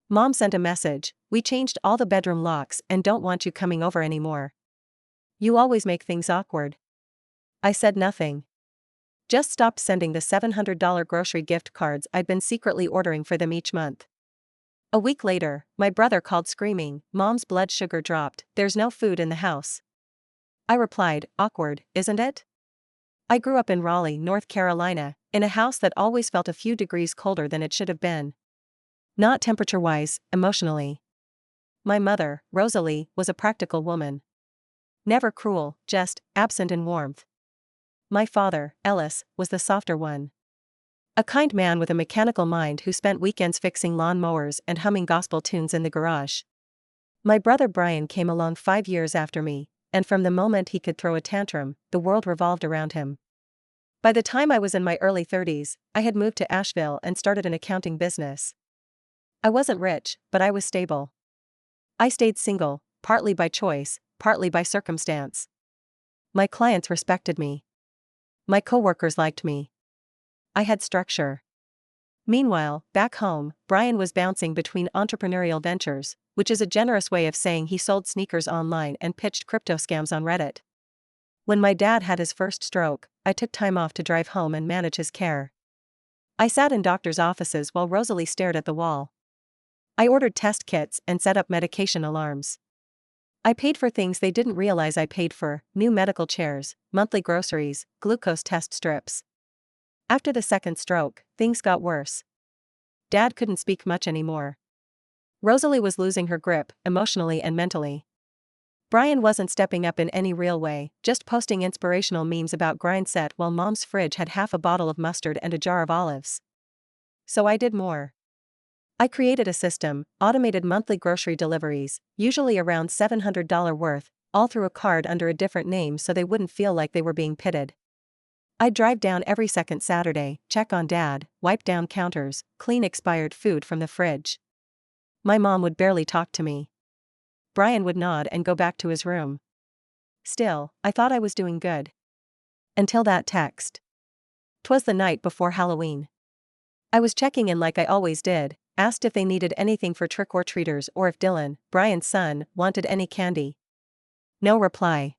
Mom sent a message, "We changed all the bedroom locks and don't want you coming over anymore. You always make things awkward." I said nothing. Just stopped sending the $700 grocery gift cards I'd been secretly ordering for them each month. A week later, my brother called screaming, "Mom's blood sugar dropped, there's no food in the house." I replied, "Awkward, isn't it?" I grew up in Raleigh, North Carolina, in a house that always felt a few degrees colder than it should have been. Not temperature-wise, emotionally. My mother, Rosalie, was a practical woman. Never cruel, just absent in warmth. My father, Ellis, was the softer one. A kind man with a mechanical mind who spent weekends fixing lawn mowers and humming gospel tunes in the garage. My brother Brian came along 5 years after me, and from the moment he could throw a tantrum, the world revolved around him. By the time I was in my early 30s, I had moved to Asheville and started an accounting business. I wasn't rich, but I was stable. I stayed single, partly by choice, partly by circumstance. My clients respected me. My coworkers liked me. I had structure. Meanwhile, back home, Brian was bouncing between entrepreneurial ventures, which is a generous way of saying he sold sneakers online and pitched crypto scams on Reddit. When my dad had his first stroke, I took time off to drive home and manage his care. I sat in doctors' offices while Rosalie stared at the wall. I ordered test kits and set up medication alarms. I paid for things they didn't realize I paid for: new medical chairs, monthly groceries, glucose test strips. After the second stroke, things got worse. Dad couldn't speak much anymore. Rosalie was losing her grip, emotionally and mentally. Brian wasn't stepping up in any real way, just posting inspirational memes about grind set while Mom's fridge had half a bottle of mustard and a jar of olives. So I did more. I created a system, automated monthly grocery deliveries, usually around $700 worth, all through a card under a different name so they wouldn't feel like they were being pitted. I'd drive down every second Saturday, check on Dad, wipe down counters, clean expired food from the fridge. My mom would barely talk to me. Brian would nod and go back to his room. Still, I thought I was doing good. Until that text. 'Twas the night before Halloween. I was checking in like I always did, asked if they needed anything for trick-or-treaters or if Dylan, Brian's son, wanted any candy. No reply.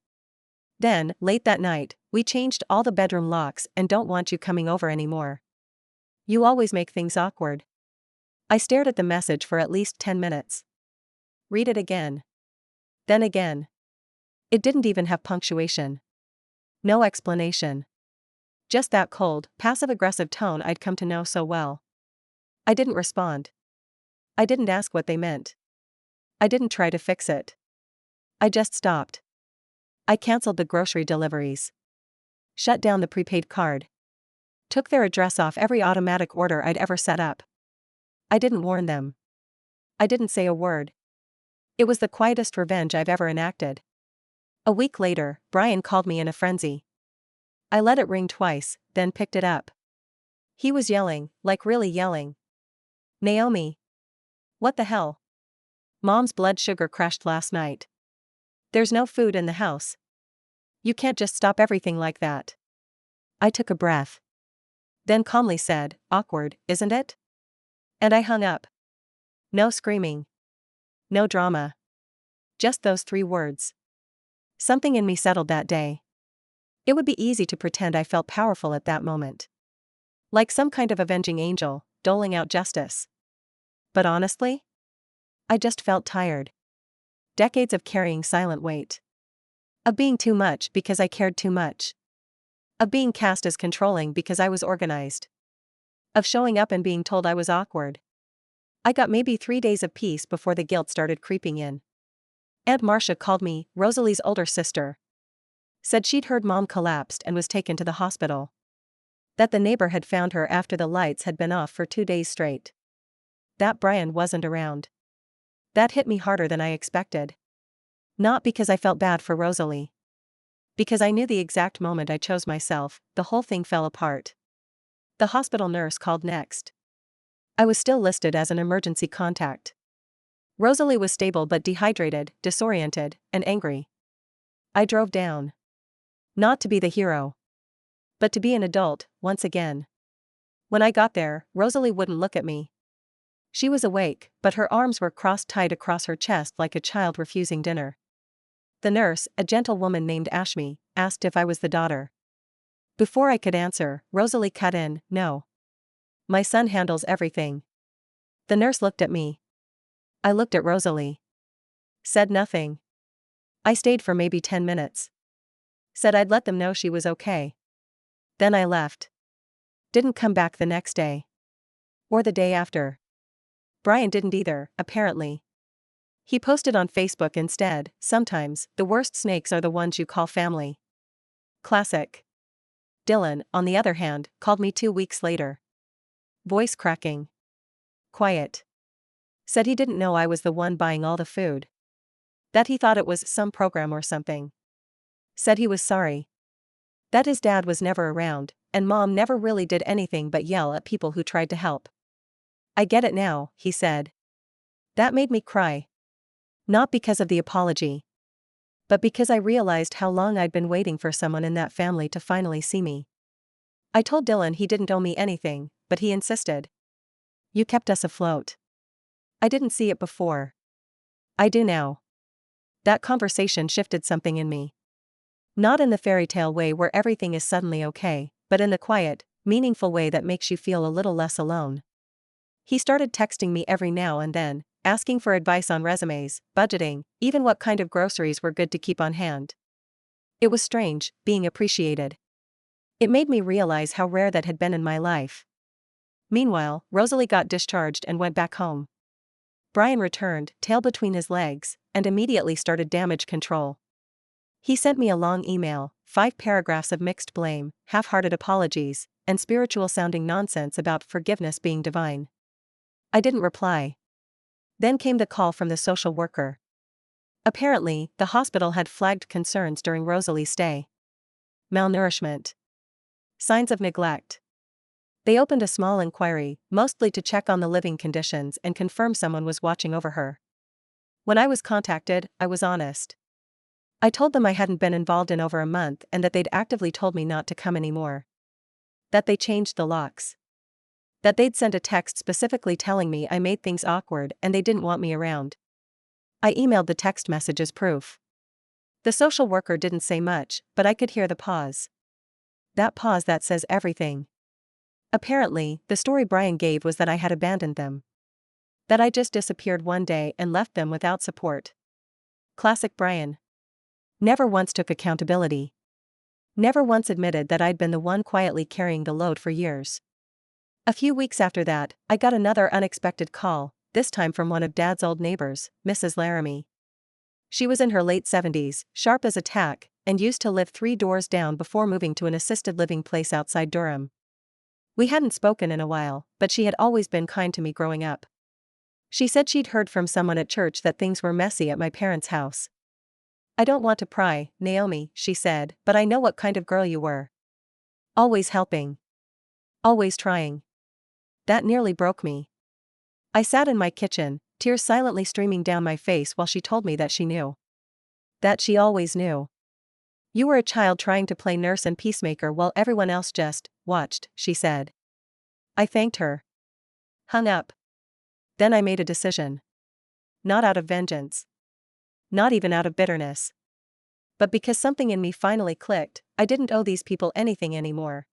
Then, late that night, "We changed all the bedroom locks and don't want you coming over anymore. You always make things awkward." I stared at the message for at least 10 minutes. Read it again. Then again. It didn't even have punctuation. No explanation. Just that cold, passive-aggressive tone I'd come to know so well. I didn't respond. I didn't ask what they meant. I didn't try to fix it. I just stopped. I canceled the grocery deliveries. Shut down the prepaid card. Took their address off every automatic order I'd ever set up. I didn't warn them. I didn't say a word. It was the quietest revenge I've ever enacted. A week later, Brian called me in a frenzy. I let it ring twice, then picked it up. He was yelling, like really yelling. "Naomi. What the hell? Mom's blood sugar crashed last night. There's no food in the house. You can't just stop everything like that." I took a breath. Then calmly said, "Awkward, isn't it?" And I hung up. No screaming. No drama. Just those 3 words. Something in me settled that day. It would be easy to pretend I felt powerful at that moment. Like some kind of avenging angel, doling out justice. But honestly? I just felt tired. Decades of carrying silent weight. Of being too much because I cared too much. Of being cast as controlling because I was organized. Of showing up and being told I was awkward. I got maybe 3 days of peace before the guilt started creeping in. Aunt Marcia called me, Rosalie's older sister. Said she'd heard Mom collapsed and was taken to the hospital. That the neighbor had found her after the lights had been off for 2 days straight. That Brian wasn't around. That hit me harder than I expected. Not because I felt bad for Rosalie. Because I knew the exact moment I chose myself, the whole thing fell apart. The hospital nurse called next. I was still listed as an emergency contact. Rosalie was stable but dehydrated, disoriented, and angry. I drove down. Not to be the hero. But to be an adult, once again. When I got there, Rosalie wouldn't look at me. She was awake, but her arms were crossed tight across her chest like a child refusing dinner. The nurse, a gentle woman named Ashmi, asked if I was the daughter. Before I could answer, Rosalie cut in, "No. My son handles everything." The nurse looked at me. I looked at Rosalie. Said nothing. I stayed for maybe 10 minutes. Said I'd let them know she was okay. Then I left. Didn't come back the next day. Or the day after. Brian didn't either, apparently. He posted on Facebook instead, "Sometimes, the worst snakes are the ones you call family." Classic. Dylan, on the other hand, called me 2 weeks later. Voice cracking. Quiet. Said he didn't know I was the one buying all the food. That he thought it was some program or something. Said he was sorry. That his dad was never around, and mom never really did anything but yell at people who tried to help. "I get it now," he said. That made me cry. Not because of the apology. But because I realized how long I'd been waiting for someone in that family to finally see me. I told Dylan he didn't owe me anything, but he insisted. "You kept us afloat." I didn't see it before. I do now. That conversation shifted something in me. Not in the fairy tale way where everything is suddenly okay, but in the quiet, meaningful way that makes you feel a little less alone. He started texting me every now and then, asking for advice on resumes, budgeting, even what kind of groceries were good to keep on hand. It was strange, being appreciated. It made me realize how rare that had been in my life. Meanwhile, Rosalie got discharged and went back home. Brian returned, tail between his legs, and immediately started damage control. He sent me a long email, 5 paragraphs of mixed blame, half-hearted apologies, and spiritual-sounding nonsense about forgiveness being divine. I didn't reply. Then came the call from the social worker. Apparently, the hospital had flagged concerns during Rosalie's stay. Malnourishment. Signs of neglect. They opened a small inquiry, mostly to check on the living conditions and confirm someone was watching over her. When I was contacted, I was honest. I told them I hadn't been involved in over a month and that they'd actively told me not to come anymore. That they changed the locks. That they'd sent a text specifically telling me I made things awkward and they didn't want me around. I emailed the text message as proof. The social worker didn't say much, but I could hear the pause. That pause that says everything. Apparently, the story Brian gave was that I had abandoned them. That I just disappeared one day and left them without support. Classic Brian. Never once took accountability. Never once admitted that I'd been the one quietly carrying the load for years. A few weeks after that, I got another unexpected call, this time from one of Dad's old neighbors, Mrs. Laramie. She was in her late 70s, sharp as a tack, and used to live 3 doors down before moving to an assisted living place outside Durham. We hadn't spoken in a while, but she had always been kind to me growing up. She said she'd heard from someone at church that things were messy at my parents' house. "I don't want to pry, Naomi," she said, "but I know what kind of girl you were. Always helping. Always trying." That nearly broke me. I sat in my kitchen, tears silently streaming down my face while she told me that she knew. That she always knew. "You were a child trying to play nurse and peacemaker while everyone else just watched," she said. I thanked her. Hung up. Then I made a decision. Not out of vengeance. Not even out of bitterness. But because something in me finally clicked, I didn't owe these people anything anymore.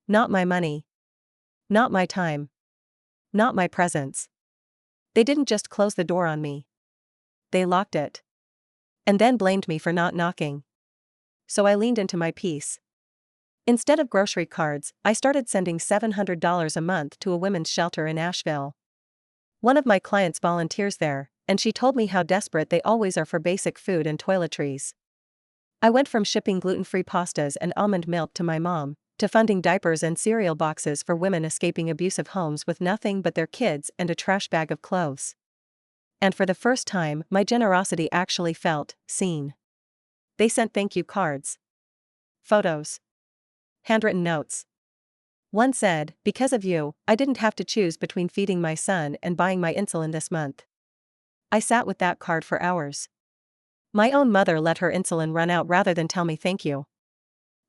Not my money. Not my time. Not my presence. They didn't just close the door on me. They locked it. And then blamed me for not knocking. So I leaned into my peace. Instead of grocery cards, I started sending $700 a month to a women's shelter in Asheville. One of my clients volunteers there, and she told me how desperate they always are for basic food and toiletries. I went from shipping gluten-free pastas and almond milk to my mom, to funding diapers and cereal boxes for women escaping abusive homes with nothing but their kids and a trash bag of clothes. And for the first time, my generosity actually felt seen. They sent thank you cards. Photos. Handwritten notes. One said, "Because of you, I didn't have to choose between feeding my son and buying my insulin this month." I sat with that card for hours. My own mother let her insulin run out rather than tell me thank you.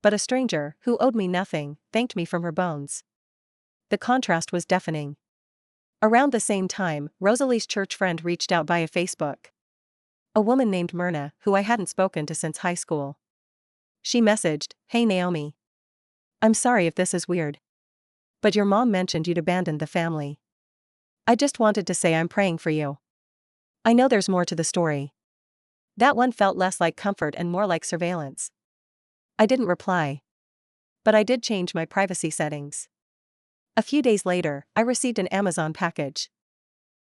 But a stranger, who owed me nothing, thanked me from her bones. The contrast was deafening. Around the same time, Rosalie's church friend reached out via Facebook. A woman named Myrna, who I hadn't spoken to since high school. She messaged, "Hey Naomi. I'm sorry if this is weird. But your mom mentioned you'd abandoned the family. I just wanted to say I'm praying for you. I know there's more to the story." That one felt less like comfort and more like surveillance. I didn't reply. But I did change my privacy settings. A few days later, I received an Amazon package.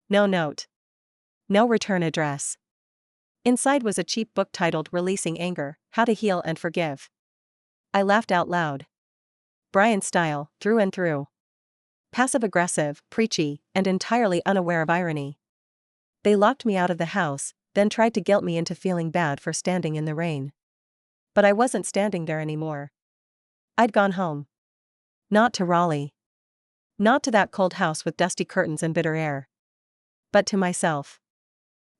No note. No return address. Inside was a cheap book titled Releasing Anger: How to Heal and Forgive. I laughed out loud. Brian style, through and through. Passive-aggressive, preachy, and entirely unaware of irony. They locked me out of the house, then tried to guilt me into feeling bad for standing in the rain. But I wasn't standing there anymore. I'd gone home. Not to Raleigh. Not to that cold house with dusty curtains and bitter air. But to myself.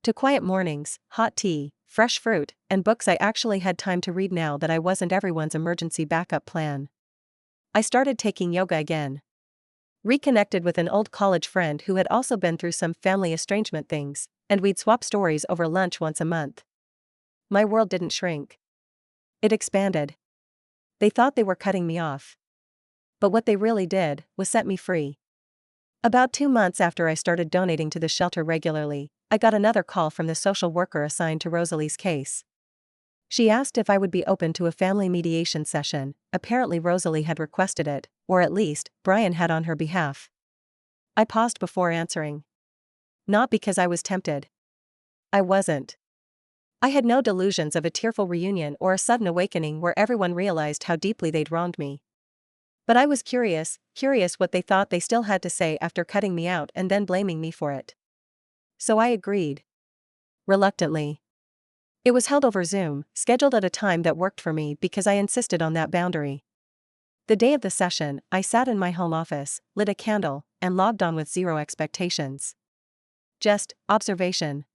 To quiet mornings, hot tea, fresh fruit, and books I actually had time to read now that I wasn't everyone's emergency backup plan. I started taking yoga again. Reconnected with an old college friend who had also been through some family estrangement things, and we'd swap stories over lunch once a month. My world didn't shrink. It expanded. They thought they were cutting me off. But what they really did was set me free. About 2 months after I started donating to the shelter regularly, I got another call from the social worker assigned to Rosalie's case. She asked if I would be open to a family mediation session. Apparently Rosalie had requested it, or at least, Brian had on her behalf. I paused before answering. Not because I was tempted. I wasn't. I had no delusions of a tearful reunion or a sudden awakening where everyone realized how deeply they'd wronged me. But I was curious what they thought they still had to say after cutting me out and then blaming me for it. So I agreed. Reluctantly. It was held over Zoom, scheduled at a time that worked for me because I insisted on that boundary. The day of the session, I sat in my home office, lit a candle, and logged on with zero expectations. Just observation.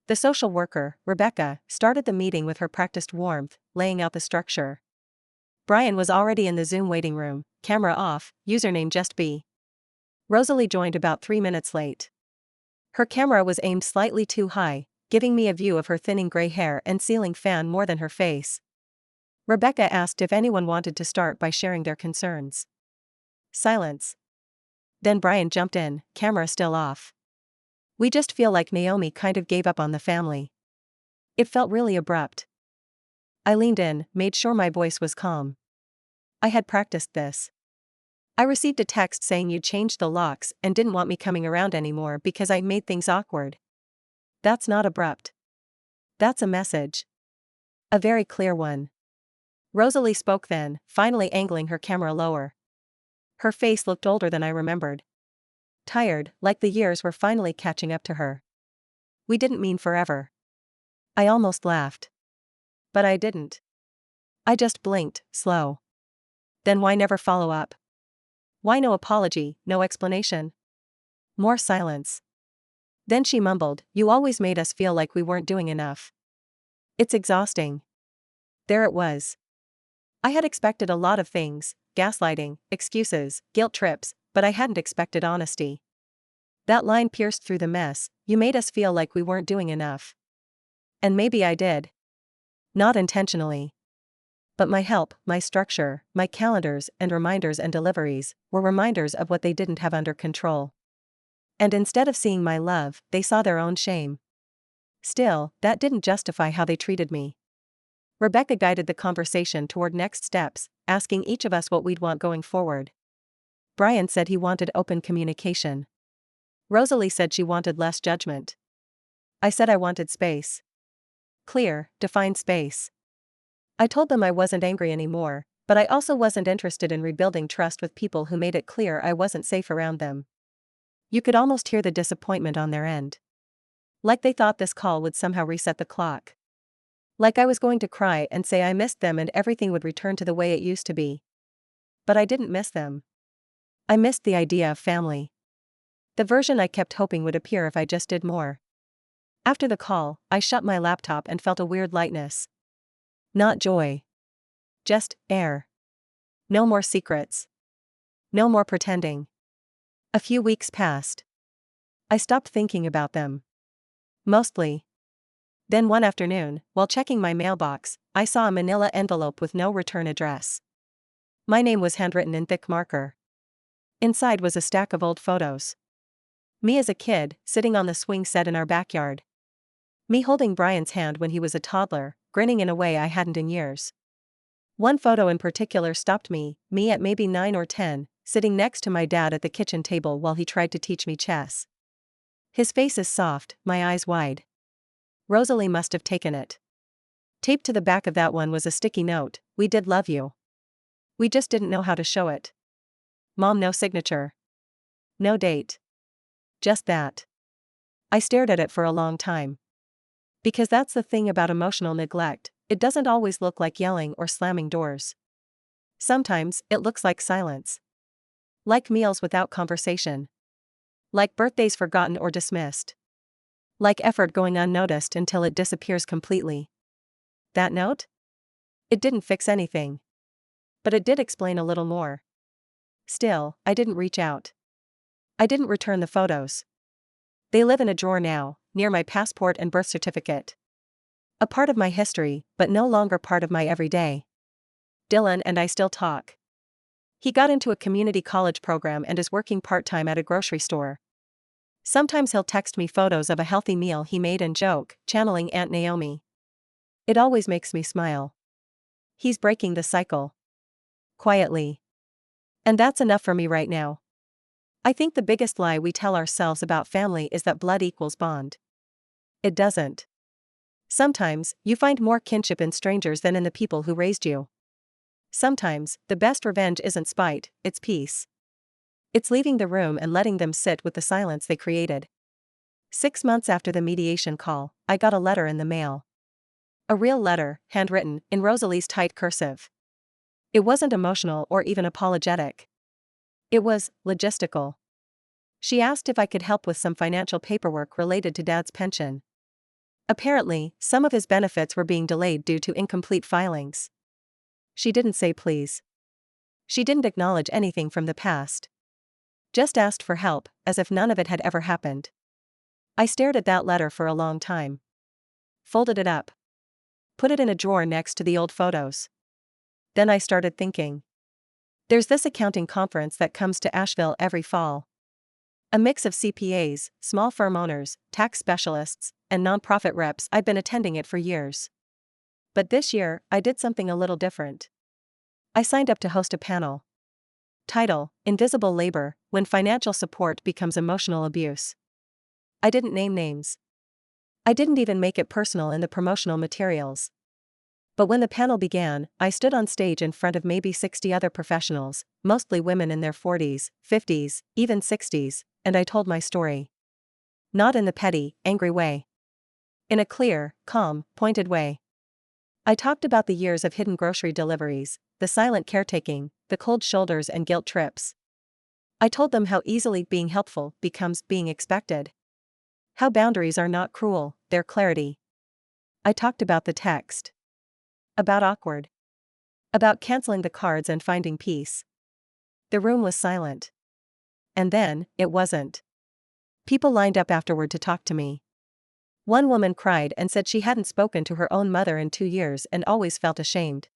The social worker, Rebecca, started the meeting with her practiced warmth, laying out the structure. Brian was already in the Zoom waiting room, camera off, username just B. Rosalie joined about 3 minutes late. Her camera was aimed slightly too high, giving me a view of her thinning gray hair and ceiling fan more than her face. Rebecca asked if anyone wanted to start by sharing their concerns. Silence. Then Brian jumped in, camera still off. "We just feel like Naomi kind of gave up on the family." It felt really abrupt. I leaned in, made sure my voice was calm. I had practiced this. "I received a text saying you'd changed the locks and didn't want me coming around anymore because I made things awkward. That's not abrupt. That's a message. A very clear one." Rosalie spoke then, finally angling her camera lower. Her face looked older than I remembered. Tired, like the years were finally catching up to her. "We didn't mean forever." I almost laughed. But I didn't. I just blinked, slow. Then why never follow up? Why no apology, no explanation? More silence. Then she mumbled, "You always made us feel like we weren't doing enough." It's exhausting. There it was. I had expected a lot of things: gaslighting, excuses, guilt trips, but I hadn't expected honesty. That line pierced through the mess. "You made us feel like we weren't doing enough." And maybe I did. Not intentionally. But my help, my structure, my calendars and reminders and deliveries were reminders of what they didn't have under control. And instead of seeing my love, they saw their own shame. Still, that didn't justify how they treated me. Rebecca guided the conversation toward next steps, asking each of us what we'd want going forward. Brian said he wanted open communication. Rosalie said she wanted less judgment. I said I wanted space. Clear, defined space. I told them I wasn't angry anymore, but I also wasn't interested in rebuilding trust with people who made it clear I wasn't safe around them. You could almost hear the disappointment on their end. Like they thought this call would somehow reset the clock. Like I was going to cry and say I missed them and everything would return to the way it used to be. But I didn't miss them. I missed the idea of family. The version I kept hoping would appear if I just did more. After the call, I shut my laptop and felt a weird lightness. Not joy. Just air. No more secrets. No more pretending. A few weeks passed. I stopped thinking about them. Mostly. Then one afternoon, while checking my mailbox, I saw a manila envelope with no return address. My name was handwritten in thick marker. Inside was a stack of old photos. Me as a kid, sitting on the swing set in our backyard. Me holding Brian's hand when he was a toddler, grinning in a way I hadn't in years. One photo in particular stopped me at maybe 9 or 10, sitting next to my dad at the kitchen table while he tried to teach me chess. His face is soft, my eyes wide. Rosalie must have taken it. Taped to the back of that one was a sticky note, "We did love you. We just didn't know how to show it." Mom, no signature. No date. Just that. I stared at it for a long time. Because that's the thing about emotional neglect, it doesn't always look like yelling or slamming doors. Sometimes, it looks like silence. Like meals without conversation. Like birthdays forgotten or dismissed. Like effort going unnoticed until it disappears completely. That note? It didn't fix anything. But it did explain a little more. Still, I didn't reach out. I didn't return the photos. They live in a drawer now, near my passport and birth certificate. A part of my history, but no longer part of my everyday. Dylan and I still talk. He got into a community college program and is working part-time at a grocery store. Sometimes he'll text me photos of a healthy meal he made and joke, channeling Aunt Naomi. It always makes me smile. He's breaking the cycle. Quietly. And that's enough for me right now. I think the biggest lie we tell ourselves about family is that blood equals bond. It doesn't. Sometimes, you find more kinship in strangers than in the people who raised you. Sometimes, the best revenge isn't spite, it's peace. It's leaving the room and letting them sit with the silence they created. 6 months after the mediation call, I got a letter in the mail. A real letter, handwritten, in Rosalie's tight cursive. It wasn't emotional or even apologetic. It was logistical. She asked if I could help with some financial paperwork related to Dad's pension. Apparently, some of his benefits were being delayed due to incomplete filings. She didn't say please. She didn't acknowledge anything from the past. Just asked for help, as if none of it had ever happened. I stared at that letter for a long time. Folded it up. Put it in a drawer next to the old photos. Then I started thinking. There's this accounting conference that comes to Asheville every fall. A mix of CPAs, small firm owners, tax specialists, and nonprofit reps. I'd been attending it for years. But this year, I did something a little different. I signed up to host a panel. Title: Invisible Labor, When Financial Support Becomes Emotional Abuse. I didn't name names. I didn't even make it personal in the promotional materials. But when the panel began, I stood on stage in front of maybe 60 other professionals, mostly women in their 40s, 50s, even 60s, and I told my story. Not in the petty, angry way. In a clear, calm, pointed way. I talked about the years of hidden grocery deliveries, the silent caretaking, the cold shoulders and guilt trips. I told them how easily being helpful becomes being expected. How boundaries are not cruel, they're clarity. I talked about the text. About awkward. About canceling the cards and finding peace. The room was silent. And then, it wasn't. People lined up afterward to talk to me. One woman cried and said she hadn't spoken to her own mother in 2 years and always felt ashamed.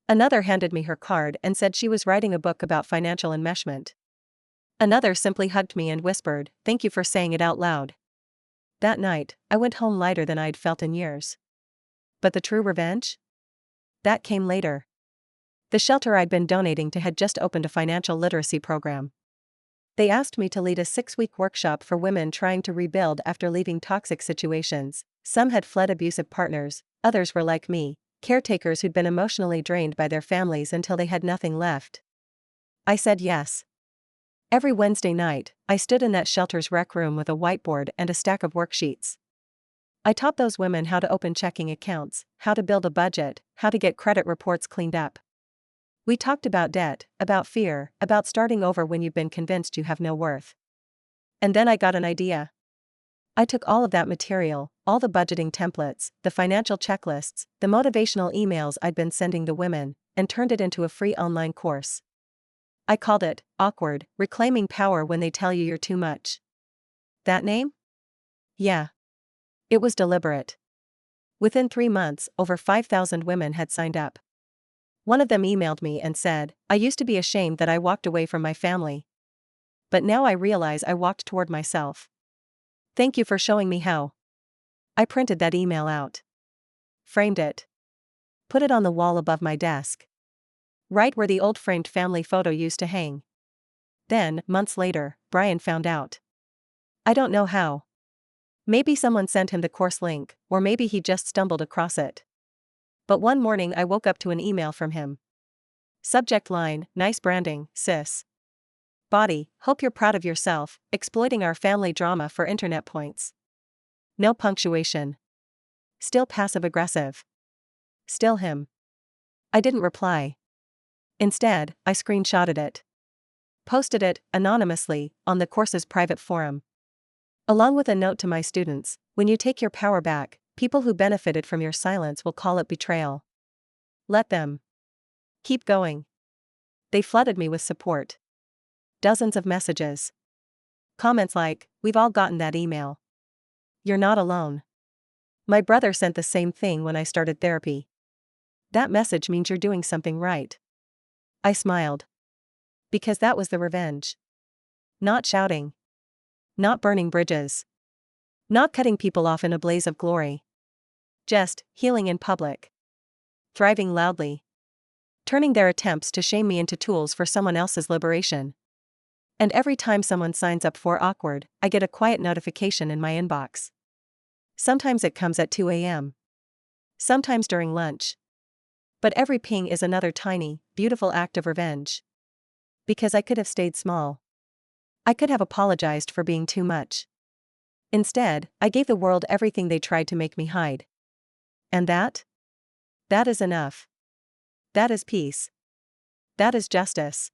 Another handed me her card and said she was writing a book about financial enmeshment. Another simply hugged me and whispered, "Thank you for saying it out loud." That night, I went home lighter than I'd felt in years. But the true revenge? That came later. The shelter I'd been donating to had just opened a financial literacy program. They asked me to lead a 6-week workshop for women trying to rebuild after leaving toxic situations. Some had fled abusive partners, others were like me, caretakers who'd been emotionally drained by their families until they had nothing left. I said yes. Every Wednesday night, I stood in that shelter's rec room with a whiteboard and a stack of worksheets. I taught those women how to open checking accounts, how to build a budget, how to get credit reports cleaned up. We talked about debt, about fear, about starting over when you've been convinced you have no worth. And then I got an idea. I took all of that material, all the budgeting templates, the financial checklists, the motivational emails I'd been sending the women, and turned it into a free online course. I called it, Awkward, Reclaiming Power When They Tell You You're Too Much. That name? Yeah. It was deliberate. Within 3 months, over 5,000 women had signed up. One of them emailed me and said, "I used to be ashamed that I walked away from my family. But now I realize I walked toward myself. Thank you for showing me how." I printed that email out. Framed it. Put it on the wall above my desk. Right where the old framed family photo used to hang. Then, months later, Brian found out. I don't know how. Maybe someone sent him the course link, or maybe he just stumbled across it. But one morning I woke up to an email from him. Subject line, "Nice branding, sis." Body, "Hope you're proud of yourself, exploiting our family drama for internet points." No punctuation. Still passive-aggressive. Still him. I didn't reply. Instead, I screenshotted it. Posted it, anonymously, on the course's private forum. Along with a note to my students, when you take your power back, people who benefited from your silence will call it betrayal. Let them. Keep going. They flooded me with support. Dozens of messages. Comments like, "We've all gotten that email. You're not alone. My brother sent the same thing when I started therapy. That message means you're doing something right." I smiled. Because that was the revenge. Not shouting. Not burning bridges. Not cutting people off in a blaze of glory. Just healing in public. Thriving loudly. Turning their attempts to shame me into tools for someone else's liberation. And every time someone signs up for Awkward, I get a quiet notification in my inbox. Sometimes it comes at 2 a.m. Sometimes during lunch. But every ping is another tiny, beautiful act of revenge. Because I could have stayed small. I could have apologized for being too much. Instead, I gave the world everything they tried to make me hide. And that? That is enough. That is peace. That is justice.